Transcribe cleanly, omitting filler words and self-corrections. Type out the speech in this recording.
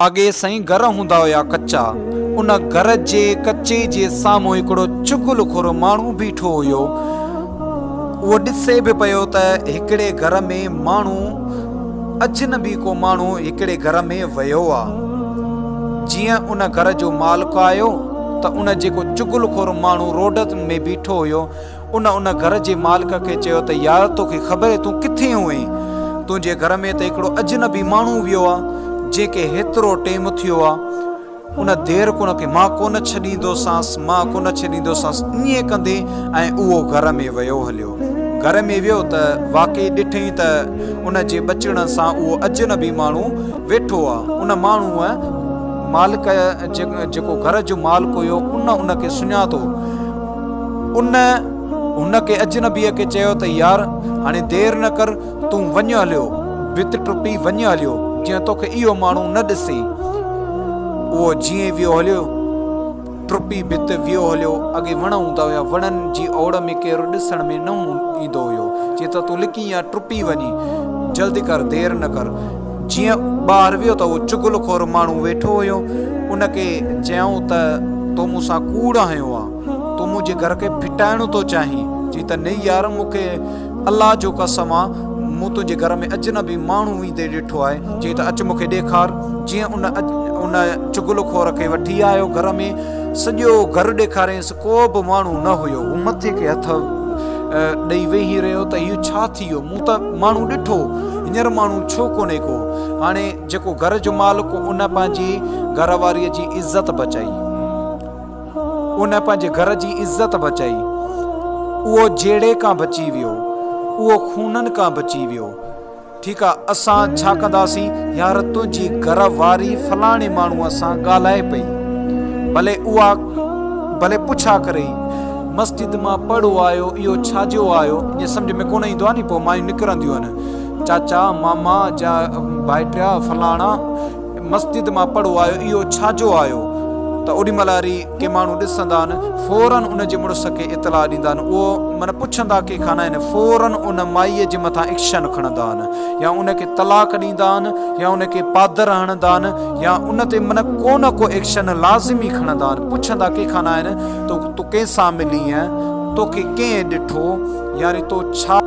अॻे साईं घर हूंदा हुया कच्चा, उन घर जे कच्चे जे साम्हूं हिकिड़ो चुगलखोर माण्हू बीठो हुयो। उहो ॾिसे बि पियो त हिकिड़े घर में माण्हू अजनबी को माण्हू हिकिड़े घर में वियो आहे। जीअं उन घर जो मालिक आयो त उन जेको चुगलखोर माण्हू रोड में बीठो हुयो उन घर जे मालिक खे चयो त यार तोखे ख़बर तूं किथे हुएं, तुंहिंजे घर में त हिकिड़ो अजनबी माण्हू वियो आहे जंहिंखे हेतिरो टेम थियो आहे, उन देरि कोन खे मां कोन छॾींदोसांसि, मां कोन छॾींदोसांसि, ईअं कंदे ऐं उहो घर में वियो हलियो। घर में वियो त वाकई ॾिठई त उन जे बचण सां उहो अजनबी माण्हू वेठो आहे। उन माण्हूअ मालिक जेको घर जो मालिक हुयो उनखे सुञातो। उनखे अजनबीअ खे चयो त यार हाणे देरि न कर, तूं वञ हलियो, भित टुपी वञ हलियो, जीअं तोखे इहो माण्हू न ॾिसे। उहो जीअं वियो हलियो, टुपी भित वियो हलियो। अॻे वण हूंदा हुया, वणनि जी ओड़ में केरु ॾिसण में न ईंदो हुयो, जीअं त तूं लिकी या टुपी वञी, जल्दी कर, देरि न कर। जीअं ॿाहिरि वियो त उहो चुगलखोर माण्हू वेठो हुयो। उनखे चयऊं त तो मूंसां कूड़ हयो आहे, तो मुंहिंजे घर खे फिटाइणो थो चाहीं। चई त न यार, मूंखे अलाह जो कसम आहे, मूं तुंहिंजे घर में अजनबी माण्हू ईंदे ॾिठो आहे। चई त अच मूंखे ॾेखार। जीअं उन चुगलखोर खे वठी आयो घर में, सॼो घर ॾेखारियसि, को बि माण्हू न हुयो। हू मथे खे हथ ॾेई वेही रहियो त इहो छा थी वियो, मूं त माण्हू ॾिठो, हींअर माण्हू छो कोन्हे को। हाणे जेको घर जो मालिक उन पंहिंजी घर वारीअ जी इज़त बचाई, उन पंहिंजे घर जी इज़त बचाई। उहो जहिड़े खां बची वियो, उहो खूननि खां बची वियो। ठीकु आहे, असां छा कंदासीं, यार तुंहिंजी घर वारी फलाणे माण्हूअ सां ॻाल्हाए पई, भले पुछा करे मस्जिद मां पढ़ो आयो, इहो छाजो आयो, ईअं सम्झ में कोन ईंदो आहे नी। पोइ मायूं निकिरंदियूं आहिनि, चाचा मामा जा भाइटिया फलाणा मस्जिद मां पढ़ो आयो, इहो छाजो आयो। त ओॾी महिल वरी के माण्हू ॾिसंदा आहिनि, फौरन उन जे मुड़ुस खे इतला ॾींदा आहिनि। उहो माना पुछंदा के खाना आहिनि, फौरन उन माईअ जे मथां एक्शन खणंदा आहिनि, या उनखे तलाक ॾींदा आहिनि, या उनखे पादर हणंदा आहिनि, या उन ते माना को न को एक्शन लाज़िमी खणंदा आहिनि। पुछंदा के खाना आहिनि, तूं कंहिंसां मिली आहे, तोखे कंहिं ॾिठो, यानी तो छा